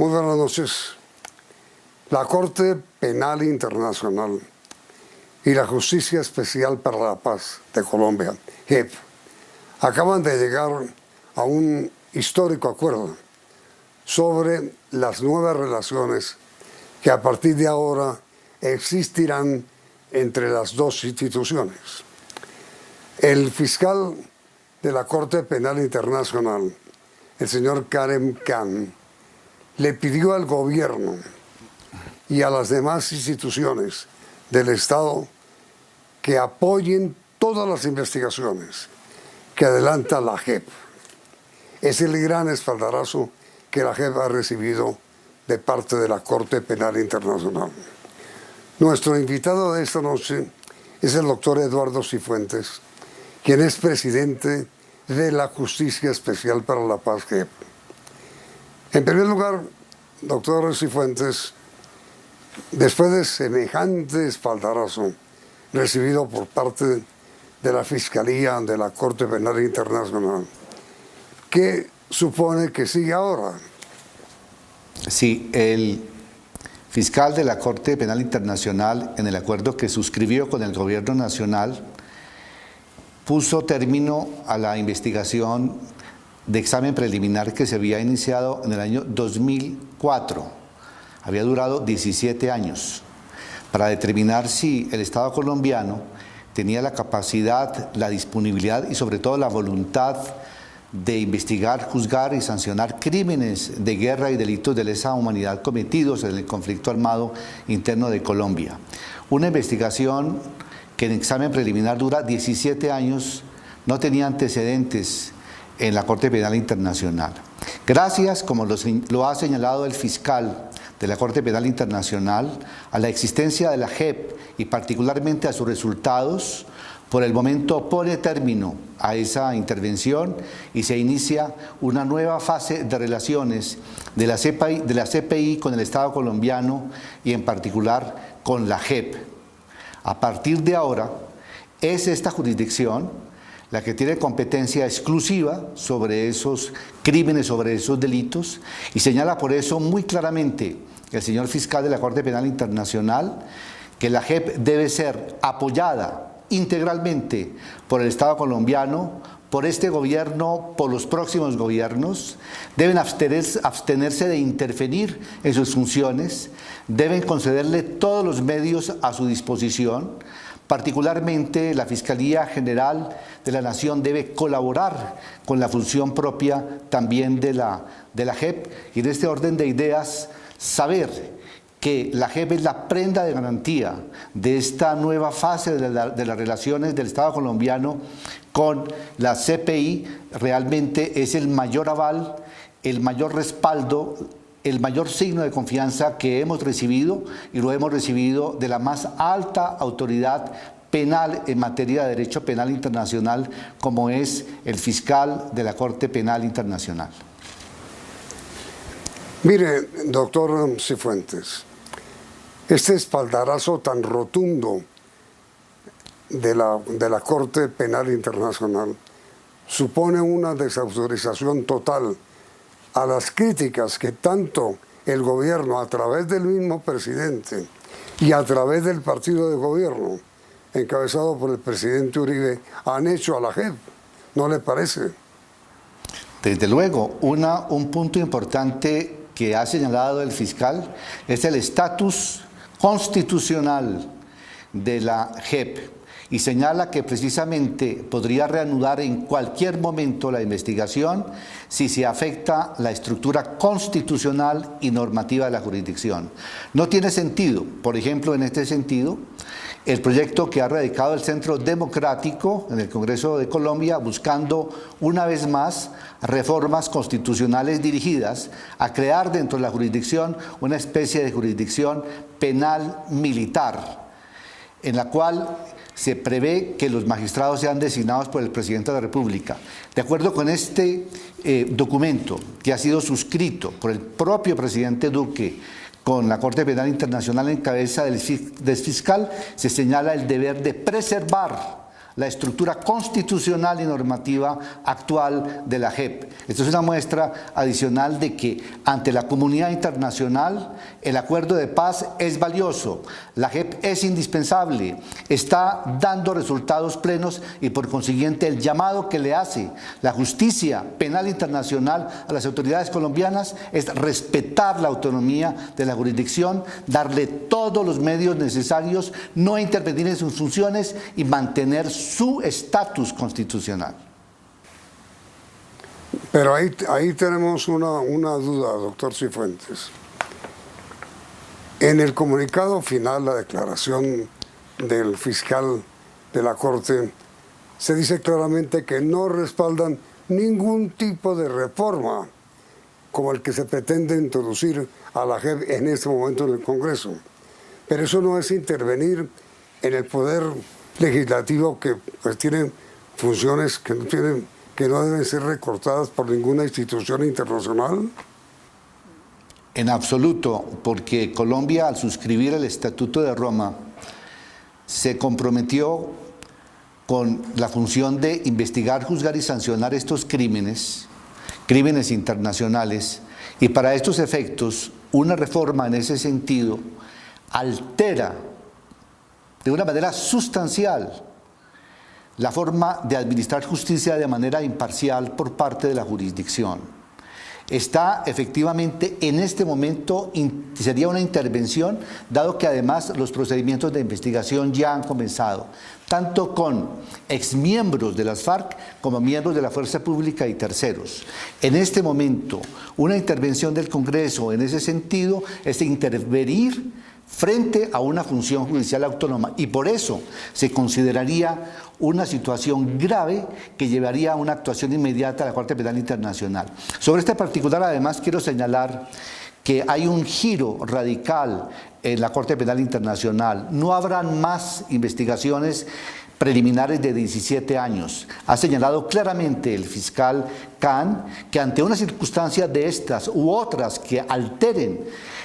Muy buenas noches. La Corte Penal Internacional y la Justicia Especial para la Paz de Colombia, JEP, acaban de llegar a un histórico acuerdo sobre las nuevas relaciones que a partir de ahora existirán entre las dos instituciones. El fiscal de la Corte Penal Internacional, el señor Karim Khan, le pidió al gobierno y a las demás instituciones del Estado que apoyen todas las investigaciones que adelanta la JEP. Es el gran espaldarazo que la JEP ha recibido de parte de la Corte Penal Internacional. Nuestro invitado de esta noche es el doctor Eduardo Cifuentes, quien es presidente de la Justicia Especial para la Paz, JEP. En primer lugar, doctor Cifuentes, después de semejante espaldarazo recibido por parte de la Fiscalía de la Corte Penal Internacional, ¿qué supone que sigue ahora? Sí, el fiscal de la Corte Penal Internacional, en el acuerdo que suscribió con el gobierno nacional, puso término a la investigación de examen preliminar que se había iniciado en el año 2004. Había durado 17 años para determinar si el Estado colombiano tenía la capacidad, la disponibilidad y sobre todo la voluntad de investigar, juzgar y sancionar crímenes de guerra y delitos de lesa humanidad cometidos en el conflicto armado interno de Colombia. Una investigación que en examen preliminar dura 17 años, no tenía antecedentes en la Corte Penal Internacional. Gracias, como lo ha señalado el fiscal de la Corte Penal Internacional, a la existencia de la JEP y particularmente a sus resultados, por el momento pone término a esa intervención y se inicia una nueva fase de relaciones de la CPI con el Estado colombiano y en particular con la JEP. A partir de ahora, es esta jurisdicción la que tiene competencia exclusiva sobre esos crímenes, sobre esos delitos, y señala por eso muy claramente el señor fiscal de la Corte Penal Internacional que la JEP debe ser apoyada integralmente por el Estado colombiano, por este gobierno, por los próximos gobiernos, deben abstenerse de interferir en sus funciones, deben concederle todos los medios a su disposición. Particularmente la Fiscalía General de la Nación debe colaborar con la función propia también de la JEP y en este orden de ideas saber que la JEP es la prenda de garantía de esta nueva fase de las relaciones del Estado colombiano con la CPI realmente es el mayor aval, el mayor respaldo, el mayor signo de confianza que hemos recibido y lo hemos recibido de la más alta autoridad penal en materia de derecho penal internacional como es el fiscal de la Corte Penal Internacional. Mire, doctor Cifuentes, este espaldarazo tan rotundo de la Corte Penal Internacional supone una desautorización total a las críticas que tanto el gobierno, a través del mismo presidente y a través del partido de gobierno, encabezado por el presidente Uribe, han hecho a la JEP. ¿No le parece? Desde luego, un punto importante que ha señalado el fiscal es el estatus constitucional de la JEP y señala que precisamente podría reanudar en cualquier momento la investigación si se afecta la estructura constitucional y normativa de la jurisdicción. No tiene sentido, por ejemplo, en este sentido, el proyecto que ha radicado el Centro Democrático en el Congreso de Colombia buscando una vez más reformas constitucionales dirigidas a crear dentro de la jurisdicción una especie de jurisdicción penal militar, en la cual se prevé que los magistrados sean designados por el presidente de la República. De acuerdo con este documento que ha sido suscrito por el propio presidente Duque con la Corte Penal Internacional en cabeza del fiscal, se señala el deber de preservar la estructura constitucional y normativa actual de la JEP. Esto es una muestra adicional de que ante la comunidad internacional el acuerdo de paz es valioso, la JEP es indispensable, está dando resultados plenos y por consiguiente el llamado que le hace la justicia penal internacional a las autoridades colombianas es respetar la autonomía de la jurisdicción, darle todos los medios necesarios, no intervenir en sus funciones y mantener su estatus constitucional. Pero ahí tenemos una duda, doctor Cifuentes. En el comunicado final, la declaración del fiscal de la Corte, se dice claramente que no respaldan ningún tipo de reforma como el que se pretende introducir a la JEP en este momento en el Congreso. Pero eso no es intervenir en el poder legislativo que pues tiene funciones que no deben ser recortadas por ninguna institución internacional. En absoluto, porque Colombia al suscribir el Estatuto de Roma se comprometió con la función de investigar, juzgar y sancionar estos crímenes internacionales, y para estos efectos una reforma en ese sentido altera de una manera sustancial la forma de administrar justicia de manera imparcial por parte de la jurisdicción. Está efectivamente en este momento, sería una intervención, dado que además los procedimientos de investigación ya han comenzado, tanto con exmiembros de las FARC como miembros de la Fuerza Pública y terceros. En este momento, una intervención del Congreso en ese sentido es intervenir frente a una función judicial autónoma y por eso se consideraría una situación grave que llevaría a una actuación inmediata a la Corte Penal Internacional. Sobre este particular, además, quiero señalar que hay un giro radical en la Corte Penal Internacional. No habrán más investigaciones preliminares de 17 años. Ha señalado claramente el fiscal Khan que ante una circunstancia de estas u otras que alteren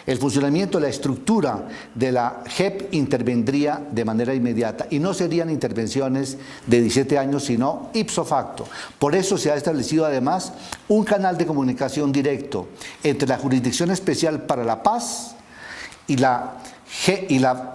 el funcionamiento, la estructura de la JEP intervendría de manera inmediata y no serían intervenciones de 17 años, sino ipso facto. Por eso se ha establecido además un canal de comunicación directo entre la Jurisdicción Especial para la Paz y la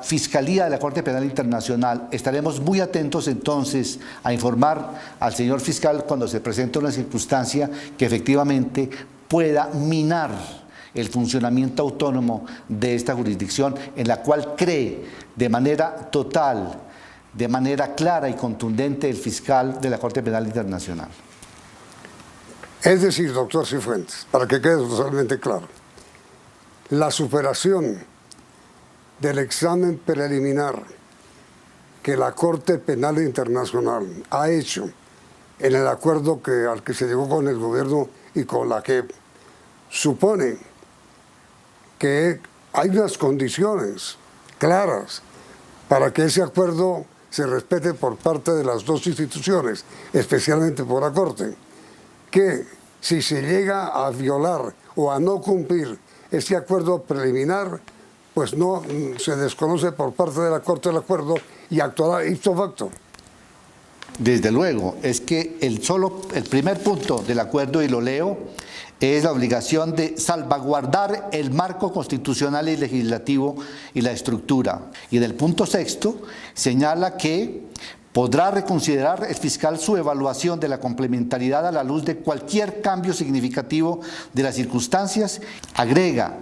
Fiscalía de la Corte Penal Internacional. Estaremos muy atentos entonces a informar al señor fiscal cuando se presente una circunstancia que efectivamente pueda minar el funcionamiento autónomo de esta jurisdicción, en la cual cree de manera total, de manera clara y contundente el fiscal de la Corte Penal Internacional. Es decir, doctor Cifuentes, para que quede totalmente claro, la superación del examen preliminar que la Corte Penal Internacional ha hecho en el acuerdo al que se llegó con el gobierno y con la JEP, supone que hay unas condiciones claras para que ese acuerdo se respete por parte de las dos instituciones, especialmente por la Corte, que si se llega a violar o a no cumplir ese acuerdo preliminar, pues no se desconoce por parte de la Corte el acuerdo y actuará ipso facto. Desde luego, es que el primer punto del acuerdo, y lo leo, es la obligación de salvaguardar el marco constitucional y legislativo y la estructura. Y en el punto sexto señala que podrá reconsiderar el fiscal su evaluación de la complementariedad a la luz de cualquier cambio significativo de las circunstancias. Agrega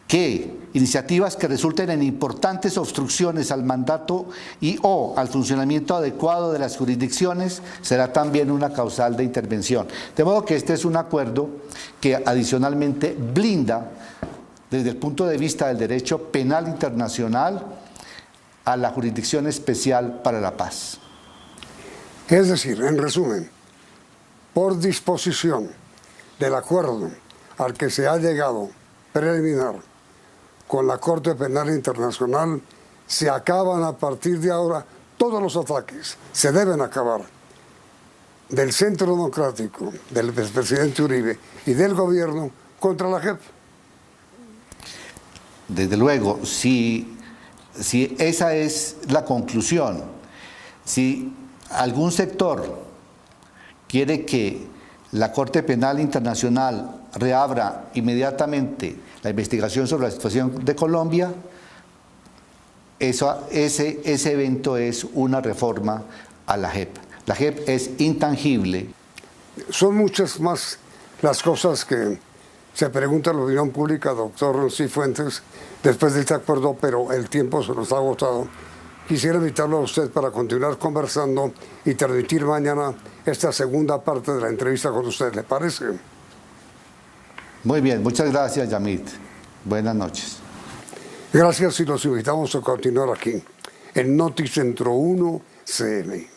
que iniciativas que resulten en importantes obstrucciones al mandato y o al funcionamiento adecuado de las jurisdicciones será también una causal de intervención. De modo que este es un acuerdo que adicionalmente blinda desde el punto de vista del derecho penal internacional a la Jurisdicción Especial para la Paz. Es decir, en resumen, por disposición del acuerdo al que se ha llegado preliminar con la Corte Penal Internacional, se acaban a partir de ahora todos los ataques, se deben acabar, del Centro Democrático, del expresidente Uribe y del gobierno contra la JEP. Desde luego, si esa es la conclusión, Si algún sector quiere que la Corte Penal Internacional reabra inmediatamente la investigación sobre la situación de Colombia, ese evento es una reforma a la JEP. La JEP es intangible. Son muchas más las cosas que se pregunta la opinión pública, doctor Cifuentes, después de este acuerdo, pero el tiempo se nos ha agotado. Quisiera invitarlo a usted para continuar conversando y transmitir mañana esta segunda parte de la entrevista con usted. ¿Le parece? Muy bien, muchas gracias, Yamit. Buenas noches. Gracias y los invitamos a continuar aquí en Noticentro 1 CM.